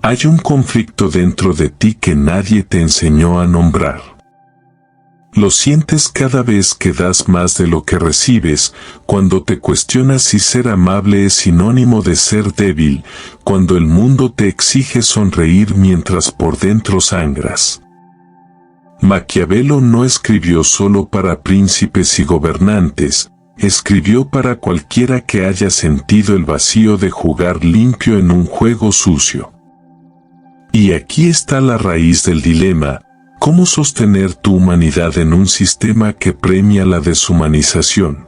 Hay un conflicto dentro de ti que nadie te enseñó a nombrar. Lo sientes cada vez que das más de lo que recibes, cuando te cuestionas si ser amable es sinónimo de ser débil, cuando el mundo te exige sonreír mientras por dentro sangras. Maquiavelo no escribió solo para príncipes y gobernantes, escribió para cualquiera que haya sentido el vacío de jugar limpio en un juego sucio. Y aquí está la raíz del dilema: ¿cómo sostener tu humanidad en un sistema que premia la deshumanización?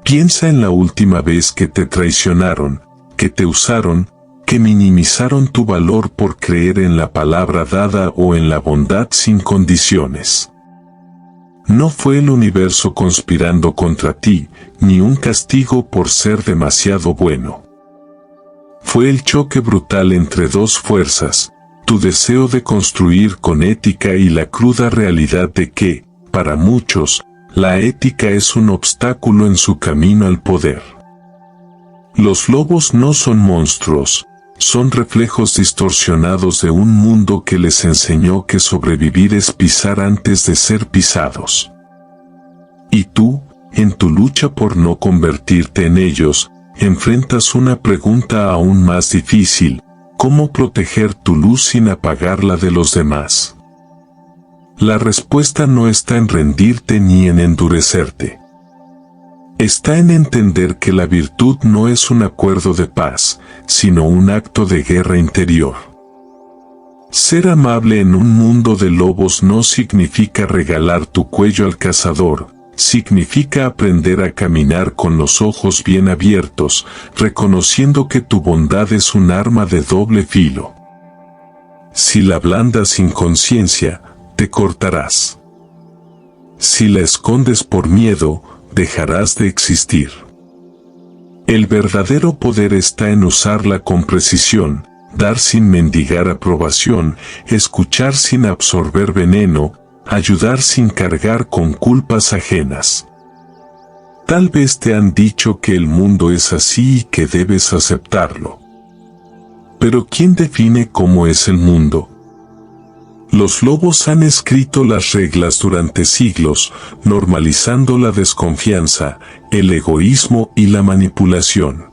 Piensa en la última vez que te traicionaron, que te usaron, que minimizaron tu valor por creer en la palabra dada o en la bondad sin condiciones. No fue el universo conspirando contra ti, ni un castigo por ser demasiado bueno. Fue el choque brutal entre dos fuerzas, tu deseo de construir con ética y la cruda realidad de que, para muchos, la ética es un obstáculo en su camino al poder. Los lobos no son monstruos, son reflejos distorsionados de un mundo que les enseñó que sobrevivir es pisar antes de ser pisados. Y tú, en tu lucha por no convertirte en ellos, enfrentas una pregunta aún más difícil: ¿cómo proteger tu luz sin apagar la de los demás? La respuesta no está en rendirte ni en endurecerte. Está en entender que la virtud no es un acuerdo de paz, sino un acto de guerra interior. Ser amable en un mundo de lobos no significa regalar tu cuello al cazador, significa aprender a caminar con los ojos bien abiertos, reconociendo que tu bondad es un arma de doble filo. Si la blandas sin conciencia, te cortarás. Si la escondes por miedo, dejarás de existir. El verdadero poder está en usarla con precisión, dar sin mendigar aprobación, escuchar sin absorber veneno, ayudar sin cargar con culpas ajenas. Tal vez te han dicho que el mundo es así y que debes aceptarlo. Pero ¿quién define cómo es el mundo? Los lobos han escrito las reglas durante siglos, normalizando la desconfianza, el egoísmo y la manipulación.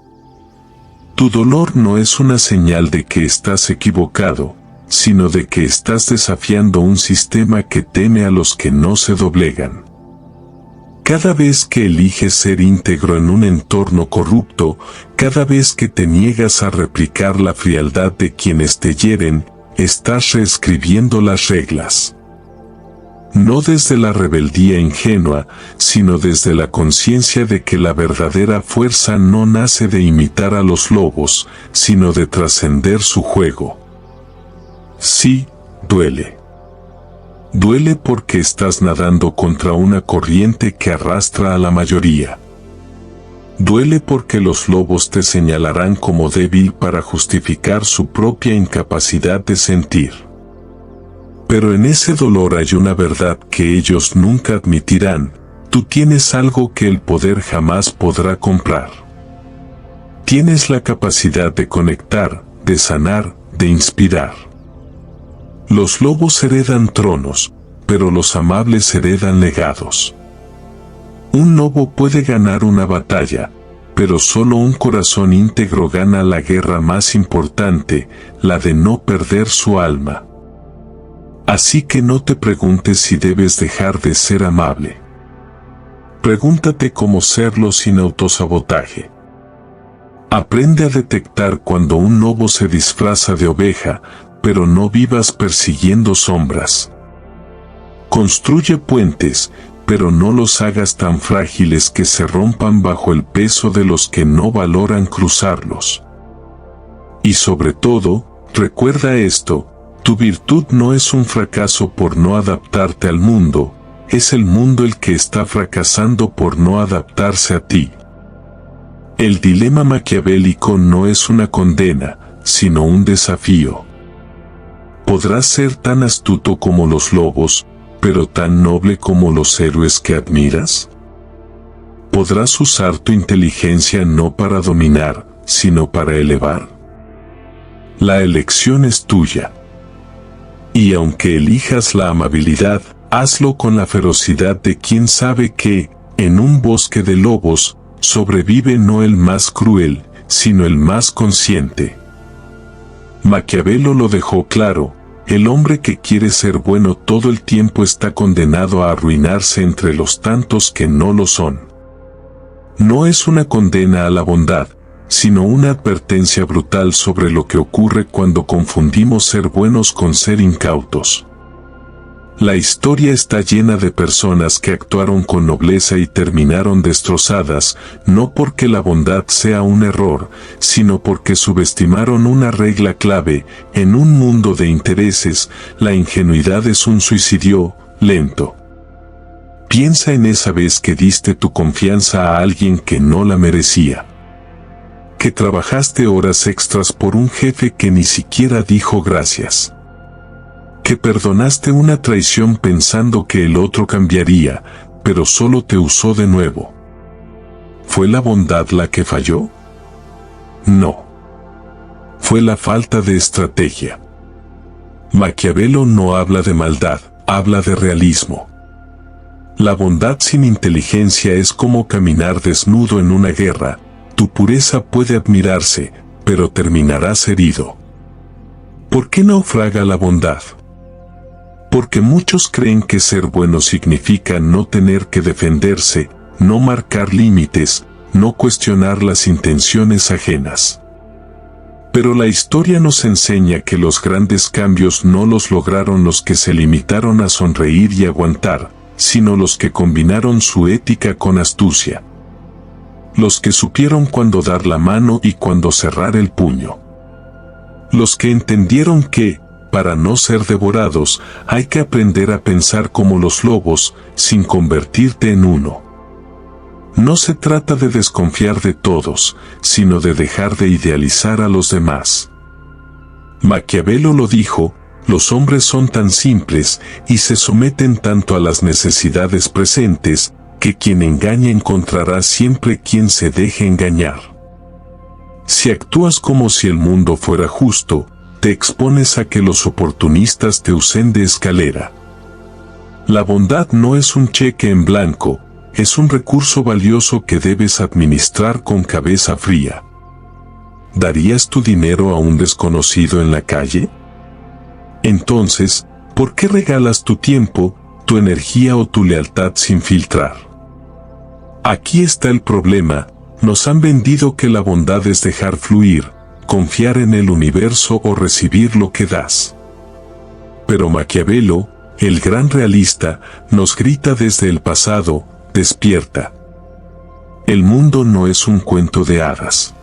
Tu dolor no es una señal de que estás equivocado, sino de que estás desafiando un sistema que teme a los que no se doblegan. Cada vez que eliges ser íntegro en un entorno corrupto, cada vez que te niegas a replicar la frialdad de quienes te hieren, estás reescribiendo las reglas. No desde la rebeldía ingenua, sino desde la conciencia de que la verdadera fuerza no nace de imitar a los lobos, sino de trascender su juego. Sí, duele. Duele porque estás nadando contra una corriente que arrastra a la mayoría. Duele porque los lobos te señalarán como débil para justificar su propia incapacidad de sentir. Pero en ese dolor hay una verdad que ellos nunca admitirán: tú tienes algo que el poder jamás podrá comprar. Tienes la capacidad de conectar, de sanar, de inspirar. Los lobos heredan tronos, pero los amables heredan legados. Un lobo puede ganar una batalla, pero solo un corazón íntegro gana la guerra más importante, la de no perder su alma. Así que no te preguntes si debes dejar de ser amable. Pregúntate cómo serlo sin autosabotaje. Aprende a detectar cuando un lobo se disfraza de oveja, pero no vivas persiguiendo sombras. Construye puentes, pero no los hagas tan frágiles que se rompan bajo el peso de los que no valoran cruzarlos. Y sobre todo, recuerda esto: tu virtud no es un fracaso por no adaptarte al mundo, es el mundo el que está fracasando por no adaptarse a ti. El dilema maquiavélico no es una condena, sino un desafío. Podrás ser tan astuto como los lobos, pero tan noble como los héroes que admiras. Podrás usar tu inteligencia no para dominar, sino para elevar. La elección es tuya. Y aunque elijas la amabilidad, hazlo con la ferocidad de quien sabe que, en un bosque de lobos, sobrevive no el más cruel, sino el más consciente. Maquiavelo lo dejó claro: el hombre que quiere ser bueno todo el tiempo está condenado a arruinarse entre los tantos que no lo son. No es una condena a la bondad, sino una advertencia brutal sobre lo que ocurre cuando confundimos ser buenos con ser incautos. La historia está llena de personas que actuaron con nobleza y terminaron destrozadas, no porque la bondad sea un error, sino porque subestimaron una regla clave: en un mundo de intereses, la ingenuidad es un suicidio lento. Piensa en esa vez que diste tu confianza a alguien que no la merecía. Que trabajaste horas extras por un jefe que ni siquiera dijo gracias. Que perdonaste una traición pensando que el otro cambiaría, pero solo te usó de nuevo. ¿Fue la bondad la que falló? No. Fue la falta de estrategia. Maquiavelo no habla de maldad, habla de realismo. La bondad sin inteligencia es como caminar desnudo en una guerra. Tu pureza puede admirarse, pero terminarás herido. ¿Por qué naufraga la bondad? Porque muchos creen que ser bueno significa no tener que defenderse, no marcar límites, no cuestionar las intenciones ajenas. Pero la historia nos enseña que los grandes cambios no los lograron los que se limitaron a sonreír y aguantar, sino los que combinaron su ética con astucia. Los que supieron cuándo dar la mano y cuándo cerrar el puño. Los que entendieron que, para no ser devorados, hay que aprender a pensar como los lobos, sin convertirte en uno. No se trata de desconfiar de todos, sino de dejar de idealizar a los demás. Maquiavelo lo dijo: los hombres son tan simples y se someten tanto a las necesidades presentes, que quien engaña encontrará siempre quien se deje engañar. Si actúas como si el mundo fuera justo, te expones a que los oportunistas te usen de escalera. La bondad no es un cheque en blanco, es un recurso valioso que debes administrar con cabeza fría. ¿Darías tu dinero a un desconocido en la calle? Entonces, ¿por qué regalas tu tiempo, tu energía o tu lealtad sin filtrar? Aquí está el problema: nos han vendido que la bondad es dejar fluir, confiar en el universo o recibir lo que das. Pero Maquiavelo, el gran realista, nos grita desde el pasado: despierta. El mundo no es un cuento de hadas.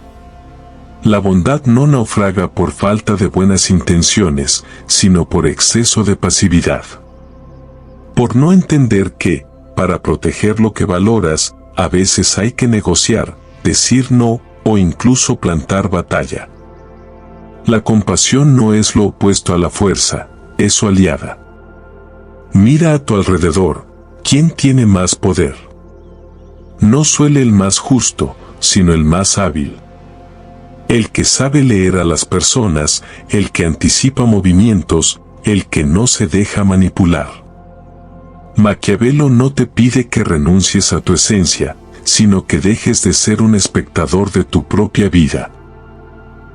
La bondad no naufraga por falta de buenas intenciones, sino por exceso de pasividad. Por no entender que, para proteger lo que valoras, a veces hay que negociar, decir no, o incluso plantar batalla. La compasión no es lo opuesto a la fuerza, es su aliada. Mira a tu alrededor: ¿quién tiene más poder? No suele el más justo, sino el más hábil. El que sabe leer a las personas, el que anticipa movimientos, el que no se deja manipular. Maquiavelo no te pide que renuncies a tu esencia, sino que dejes de ser un espectador de tu propia vida.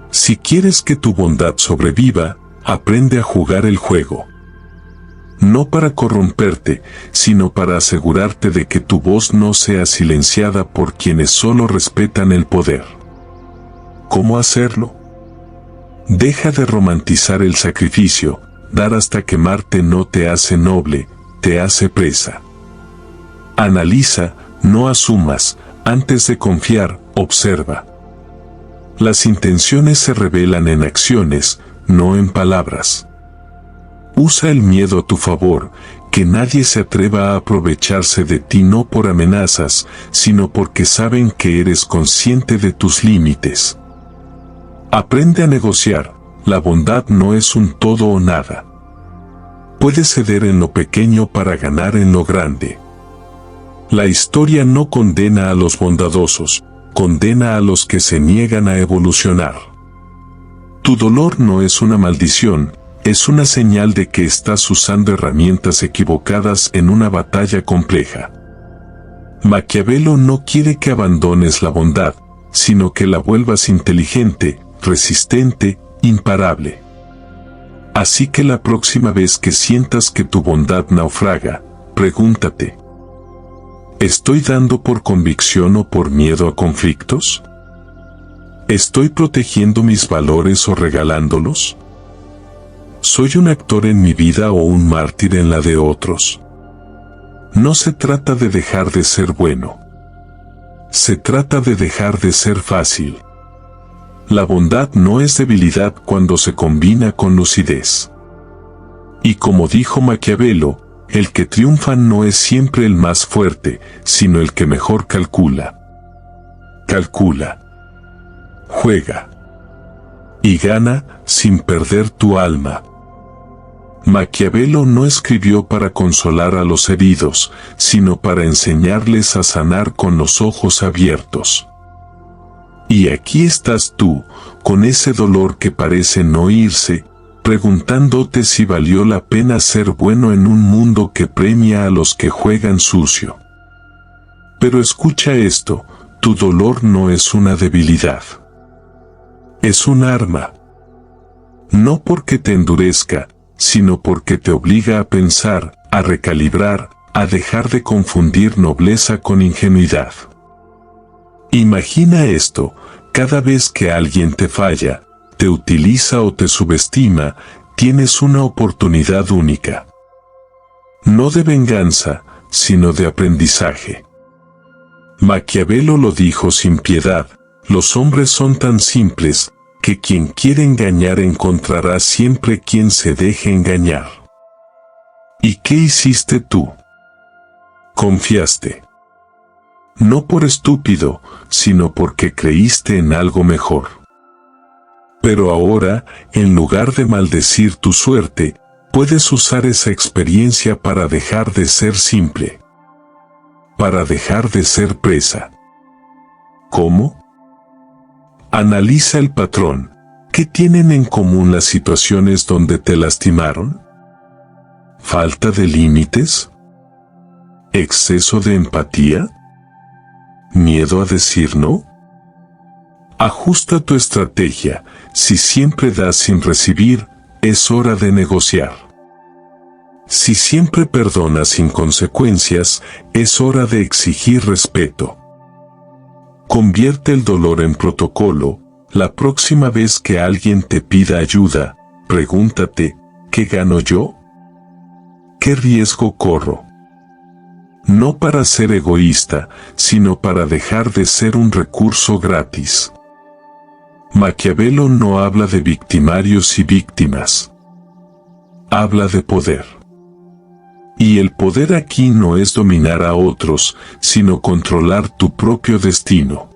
Si quieres que tu bondad sobreviva, aprende a jugar el juego. No para corromperte, sino para asegurarte de que tu voz no sea silenciada por quienes solo respetan el poder. ¿Cómo hacerlo? Deja de romantizar el sacrificio. Dar hasta quemarte no te hace noble, te hace presa. Analiza, no asumas. Antes de confiar, observa. Las intenciones se revelan en acciones, no en palabras. Usa el miedo a tu favor, que nadie se atreva a aprovecharse de ti no por amenazas, sino porque saben que eres consciente de tus límites. Aprende a negociar. La bondad no es un todo o nada. Puedes ceder en lo pequeño para ganar en lo grande. La historia no condena a los bondadosos, condena a los que se niegan a evolucionar. Tu dolor no es una maldición, es una señal de que estás usando herramientas equivocadas en una batalla compleja. Maquiavelo no quiere que abandones la bondad, sino que la vuelvas inteligente, resistente, imparable. Así que la próxima vez que sientas que tu bondad naufraga, pregúntate: ¿estoy dando por convicción o por miedo a conflictos? ¿Estoy protegiendo mis valores o regalándolos? ¿Soy un actor en mi vida o un mártir en la de otros? No se trata de dejar de ser bueno. Se trata de dejar de ser fácil. La bondad no es debilidad cuando se combina con lucidez. Y como dijo Maquiavelo, el que triunfa no es siempre el más fuerte, sino el que mejor calcula. Calcula. Juega. Y gana sin perder tu alma. Maquiavelo no escribió para consolar a los heridos, sino para enseñarles a sanar con los ojos abiertos. Y aquí estás tú, con ese dolor que parece no irse, preguntándote si valió la pena ser bueno en un mundo que premia a los que juegan sucio. Pero escucha esto, tu dolor no es una debilidad. Es un arma. No porque te endurezca, sino porque te obliga a pensar, a recalibrar, a dejar de confundir nobleza con ingenuidad. Imagina esto: cada vez que alguien te falla, te utiliza o te subestima, tienes una oportunidad única. No de venganza, sino de aprendizaje. Maquiavelo lo dijo sin piedad: los hombres son tan simples, que quien quiere engañar encontrará siempre quien se deje engañar. ¿Y qué hiciste tú? Confiaste. No por estúpido, sino porque creíste en algo mejor. Pero ahora, en lugar de maldecir tu suerte, puedes usar esa experiencia para dejar de ser simple. Para dejar de ser presa. ¿Cómo? Analiza el patrón. ¿Qué tienen en común las situaciones donde te lastimaron? ¿Falta de límites? ¿Exceso de empatía? ¿Miedo a decir no? Ajusta tu estrategia. Si siempre das sin recibir, es hora de negociar. Si siempre perdonas sin consecuencias, es hora de exigir respeto. Convierte el dolor en protocolo. La próxima vez que alguien te pida ayuda, pregúntate: ¿qué gano yo? ¿Qué riesgo corro? No para ser egoísta, sino para dejar de ser un recurso gratis. Maquiavelo no habla de victimarios y víctimas. Habla de poder. Y el poder aquí no es dominar a otros, sino controlar tu propio destino.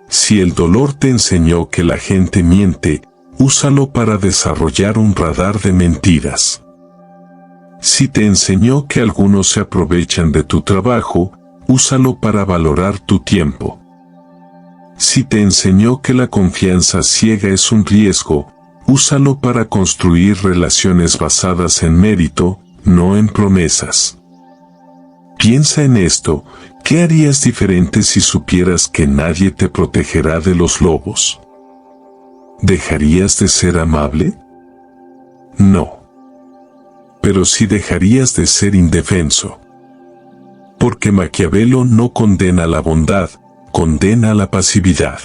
Si el dolor te enseñó que la gente miente, úsalo para desarrollar un radar de mentiras. Si te enseñó que algunos se aprovechan de tu trabajo, úsalo para valorar tu tiempo. Si te enseñó que la confianza ciega es un riesgo, úsalo para construir relaciones basadas en mérito, no en promesas. Piensa en esto: ¿qué harías diferente si supieras que nadie te protegerá de los lobos? ¿Dejarías de ser amable? No. Pero sí dejarías de ser indefenso. Porque Maquiavelo no condena la bondad, condena la pasividad.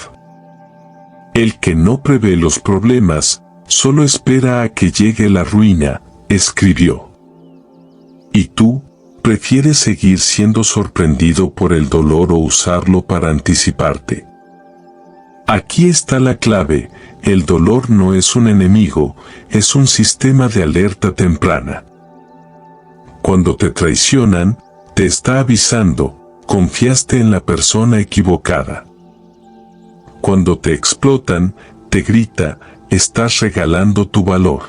El que no prevé los problemas, solo espera a que llegue la ruina, escribió. ¿Y tú, prefieres seguir siendo sorprendido por el dolor o usarlo para anticiparte? Aquí está la clave: el dolor no es un enemigo, es un sistema de alerta temprana. Cuando te traicionan, te está avisando: confiaste en la persona equivocada. Cuando te explotan, te grita: estás regalando tu valor.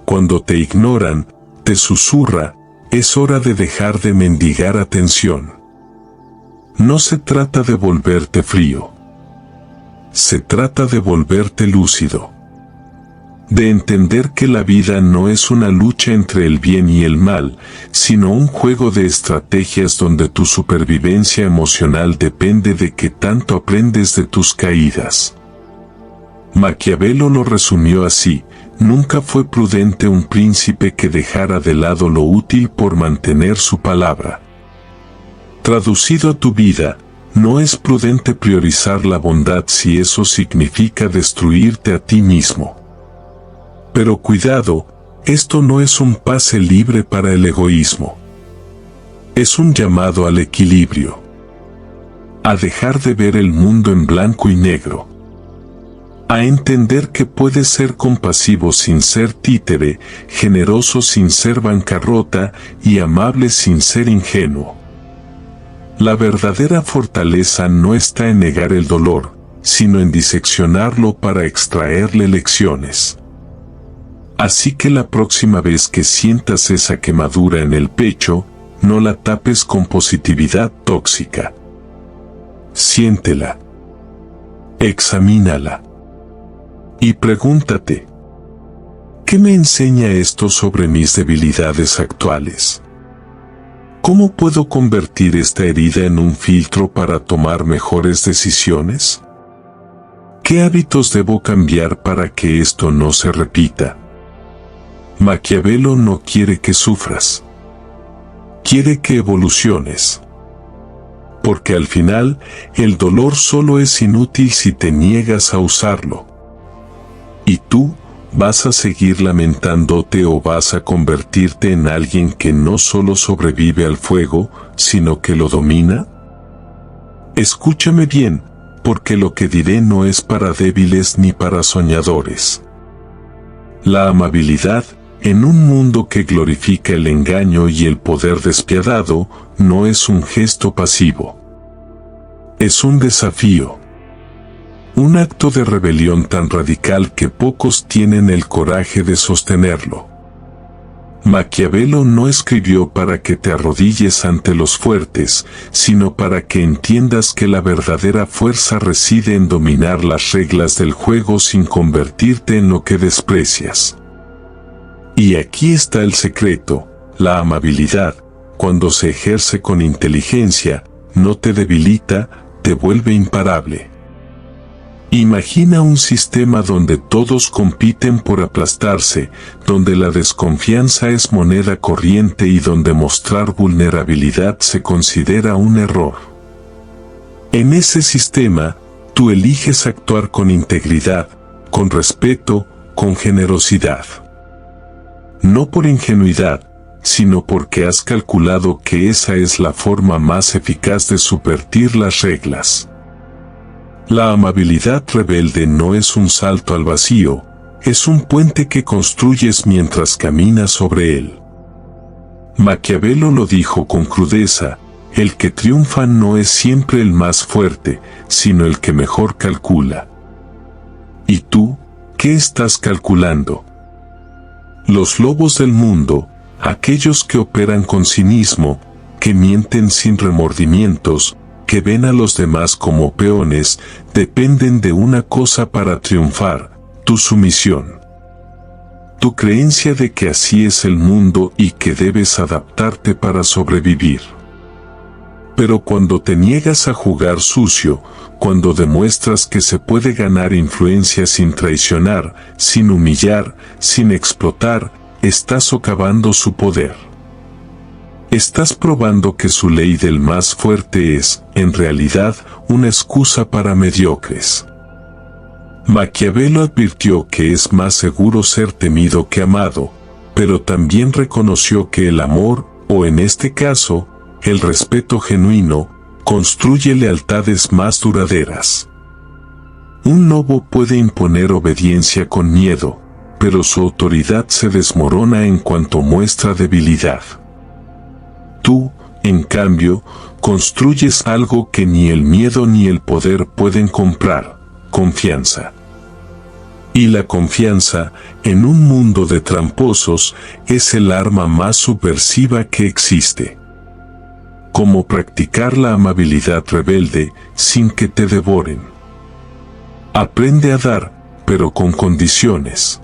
Cuando te ignoran, te susurra: es hora de dejar de mendigar atención. No se trata de volverte frío. se trata de volverte lúcido. De entender que la vida no es una lucha entre el bien y el mal, sino un juego de estrategias donde tu supervivencia emocional depende de qué tanto aprendes de tus caídas. Maquiavelo lo resumió así: nunca fue prudente un príncipe que dejara de lado lo útil por mantener su palabra. Traducido a tu vida, no es prudente priorizar la bondad si eso significa destruirte a ti mismo. Pero cuidado, esto no es un pase libre para el egoísmo. Es un llamado al equilibrio. A dejar de ver el mundo en blanco y negro. A entender que puedes ser compasivo sin ser títere, generoso sin ser bancarrota y amable sin ser ingenuo. La verdadera fortaleza no está en negar el dolor, sino en diseccionarlo para extraerle lecciones. Así que la próxima vez que sientas esa quemadura en el pecho, no la tapes con positividad tóxica. Siéntela. Examínala. Y pregúntate: ¿qué me enseña esto sobre mis debilidades actuales? ¿Cómo puedo convertir esta herida en un filtro para tomar mejores decisiones? ¿Qué hábitos debo cambiar para que esto no se repita? Maquiavelo no quiere que sufras. Quiere que evoluciones. Porque al final, el dolor solo es inútil si te niegas a usarlo. ¿Y tú, vas a seguir lamentándote o vas a convertirte en alguien que no solo sobrevive al fuego, sino que lo domina? Escúchame bien, porque lo que diré no es para débiles ni para soñadores. La amabilidad, en un mundo que glorifica el engaño y el poder despiadado, no es un gesto pasivo. Es un desafío. Un acto de rebelión tan radical que pocos tienen el coraje de sostenerlo. Maquiavelo no escribió para que te arrodilles ante los fuertes, sino para que entiendas que la verdadera fuerza reside en dominar las reglas del juego sin convertirte en lo que desprecias. Y aquí está el secreto: la amabilidad, cuando se ejerce con inteligencia, no te debilita, te vuelve imparable. Imagina un sistema donde todos compiten por aplastarse, donde la desconfianza es moneda corriente y donde mostrar vulnerabilidad se considera un error. En ese sistema, tú eliges actuar con integridad, con respeto, con generosidad. No por ingenuidad, sino porque has calculado que esa es la forma más eficaz de subvertir las reglas. La amabilidad rebelde no es un salto al vacío, es un puente que construyes mientras caminas sobre él. Maquiavelo lo dijo con crudeza: el que triunfa no es siempre el más fuerte, sino el que mejor calcula. ¿Y tú, qué estás calculando? Los lobos del mundo, aquellos que operan con cinismo, que mienten sin remordimientos, que ven a los demás como peones, dependen de una cosa para triunfar: tu sumisión. Tu creencia de que así es el mundo y que debes adaptarte para sobrevivir. Pero cuando te niegas a jugar sucio, cuando demuestras que se puede ganar influencia sin traicionar, sin humillar, sin explotar, estás socavando su poder. Estás probando que su ley del más fuerte es, en realidad, una excusa para mediocres. Maquiavelo advirtió que es más seguro ser temido que amado, pero también reconoció que el amor, o en este caso, el respeto genuino, construye lealtades más duraderas. Un lobo puede imponer obediencia con miedo, pero su autoridad se desmorona en cuanto muestra debilidad. Tú, en cambio, construyes algo que ni el miedo ni el poder pueden comprar: confianza. Y la confianza, en un mundo de tramposos, es el arma más subversiva que existe. Como practicar la amabilidad rebelde sin que te devoren. Aprende a dar, pero con condiciones.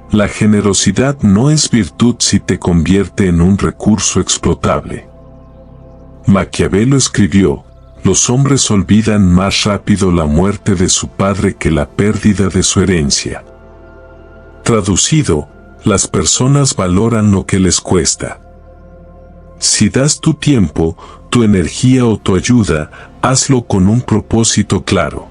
La generosidad no es virtud si te convierte en un recurso explotable. Maquiavelo escribió: los hombres olvidan más rápido la muerte de su padre que la pérdida de su herencia. Traducido, las personas valoran lo que les cuesta. Si das tu tiempo, tu energía o tu ayuda, hazlo con un propósito claro.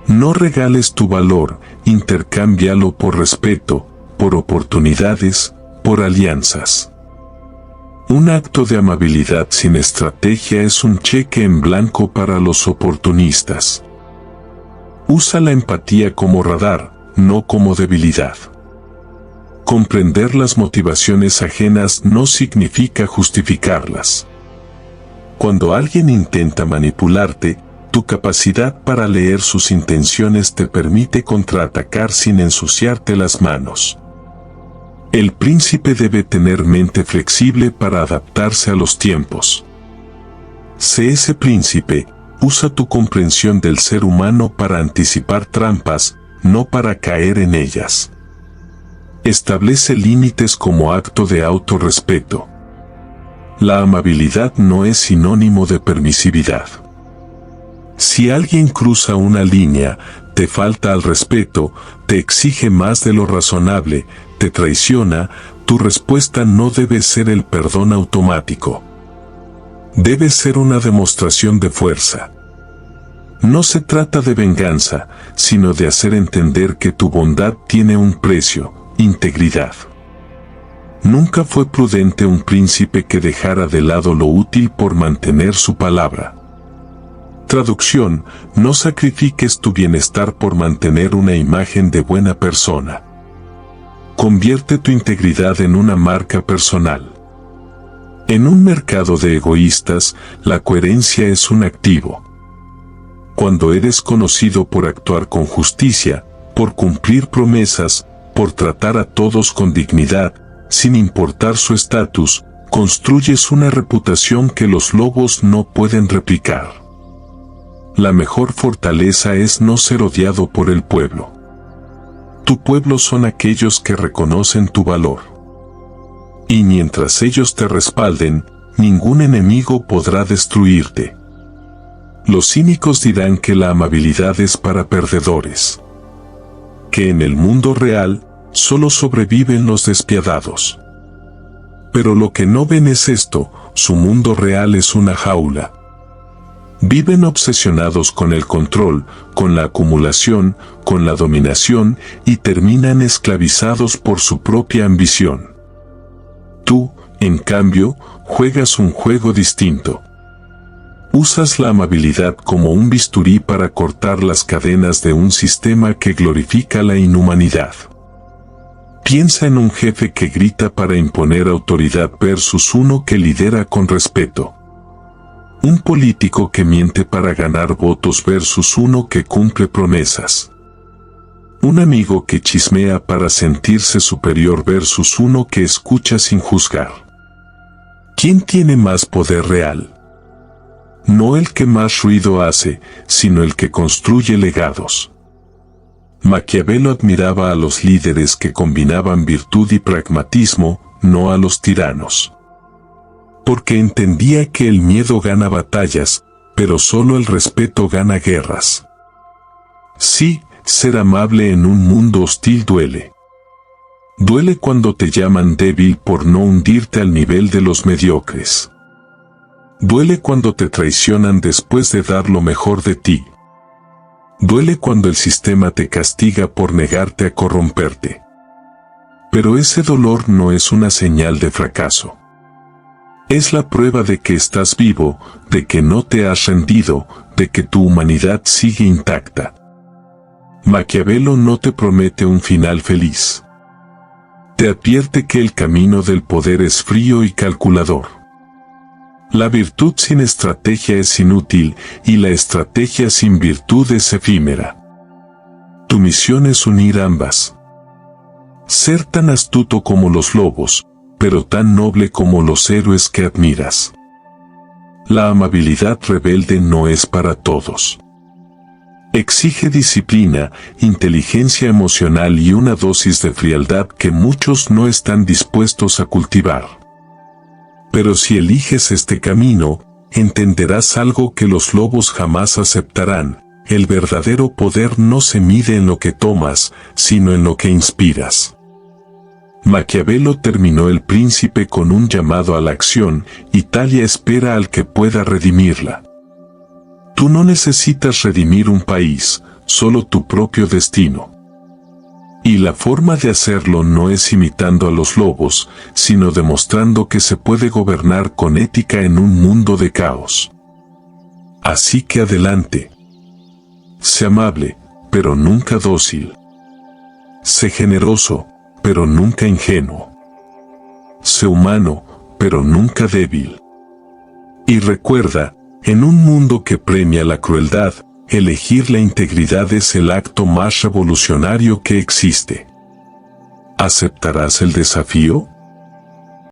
No regales tu valor, intercámbialo por respeto, por oportunidades, por alianzas. Un acto de amabilidad sin estrategia es un cheque en blanco para los oportunistas. Usa la empatía como radar, no como debilidad. Comprender las motivaciones ajenas no significa justificarlas. Cuando alguien intenta manipularte, tu capacidad para leer sus intenciones te permite contraatacar sin ensuciarte las manos. El príncipe debe tener mente flexible para adaptarse a los tiempos. Sé ese príncipe, usa tu comprensión del ser humano para anticipar trampas, no para caer en ellas. Establece límites como acto de autorrespeto. La amabilidad no es sinónimo de permisividad. Si alguien cruza una línea, te falta al respeto, te exige más de lo razonable, te traiciona, tu respuesta no debe ser el perdón automático. Debe ser una demostración de fuerza. No se trata de venganza, sino de hacer entender que tu bondad tiene un precio: integridad. Nunca fue prudente un príncipe que dejara de lado lo útil por mantener su palabra. Traducción: no sacrifiques tu bienestar por mantener una imagen de buena persona. Convierte tu integridad en una marca personal. En un mercado de egoístas, la coherencia es un activo. Cuando eres conocido por actuar con justicia, por cumplir promesas, por tratar a todos con dignidad, sin importar su estatus, construyes una reputación que los lobos no pueden replicar. La mejor fortaleza es no ser odiado por el pueblo. Tu pueblo son aquellos que reconocen tu valor. Y mientras ellos te respalden, ningún enemigo podrá destruirte. Los cínicos dirán que la amabilidad es para perdedores. Que en el mundo real, solo sobreviven los despiadados. Pero lo que no ven es esto: su mundo real es una jaula. Viven obsesionados con el control, con la acumulación, con la dominación, y terminan esclavizados por su propia ambición. Tú, en cambio, juegas un juego distinto. Usas la amabilidad como un bisturí para cortar las cadenas de un sistema que glorifica la inhumanidad. Piensa en un jefe que grita para imponer autoridad versus uno que lidera con respeto. Un político que miente para ganar votos versus uno que cumple promesas. Un amigo que chismea para sentirse superior versus uno que escucha sin juzgar. ¿Quién tiene más poder real? No el que más ruido hace, sino el que construye legados. Maquiavelo admiraba a los líderes que combinaban virtud y pragmatismo, no a los tiranos. Porque entendía que el miedo gana batallas, pero solo el respeto gana guerras. Sí, ser amable en un mundo hostil duele. Duele cuando te llaman débil por no hundirte al nivel de los mediocres. Duele cuando te traicionan después de dar lo mejor de ti. Duele cuando el sistema te castiga por negarte a corromperte. Pero ese dolor no es una señal de fracaso. Es la prueba de que estás vivo, de que no te has rendido, de que tu humanidad sigue intacta. Maquiavelo no te promete un final feliz. Te advierte que el camino del poder es frío y calculador. La virtud sin estrategia es inútil, y la estrategia sin virtud es efímera. Tu misión es unir ambas. Ser tan astuto como los lobos, pero tan noble como los héroes que admiras. La amabilidad rebelde no es para todos. Exige disciplina, inteligencia emocional y una dosis de frialdad que muchos no están dispuestos a cultivar. Pero si eliges este camino, entenderás algo que los lobos jamás aceptarán: el verdadero poder no se mide en lo que tomas, sino en lo que inspiras. Maquiavelo terminó El Príncipe con un llamado a la acción: Italia espera al que pueda redimirla. Tú no necesitas redimir un país, solo tu propio destino. Y la forma de hacerlo no es imitando a los lobos, sino demostrando que se puede gobernar con ética en un mundo de caos. Así que adelante. Sé amable, pero nunca dócil. Sé generoso, pero nunca ingenuo. Sé humano, pero nunca débil. Y recuerda, en un mundo que premia la crueldad, elegir la integridad es el acto más revolucionario que existe. ¿Aceptarás el desafío?